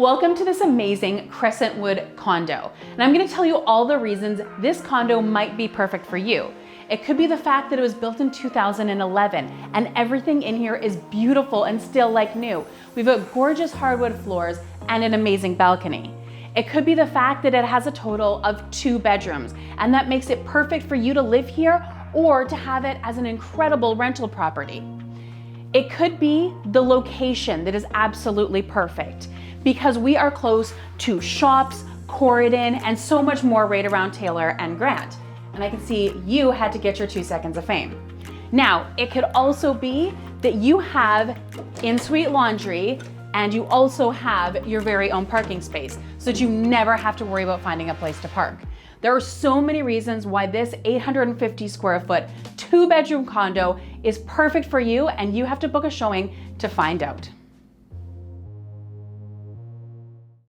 Welcome to this amazing Crescentwood condo. And I'm gonna tell you all the reasons this condo might be perfect for you. It could be the fact that it was built in 2011 and everything in here is beautiful and still like new. We've got gorgeous hardwood floors and an amazing balcony. It could be the fact that it has a total of 2 bedrooms and that makes it perfect for you to live here or to have it as an incredible rental property. It could be the location that is absolutely perfect because we are close to shops, Corydon, and so much more right around Taylor and Grant. And I can see you had to get your 2 seconds of fame. Now, it could also be that you have in-suite laundry and you also have your very own parking space so that you never have to worry about finding a place to park. There are so many reasons why this 850 square foot, 2-bedroom condo is perfect for you, and you have to book a showing to find out.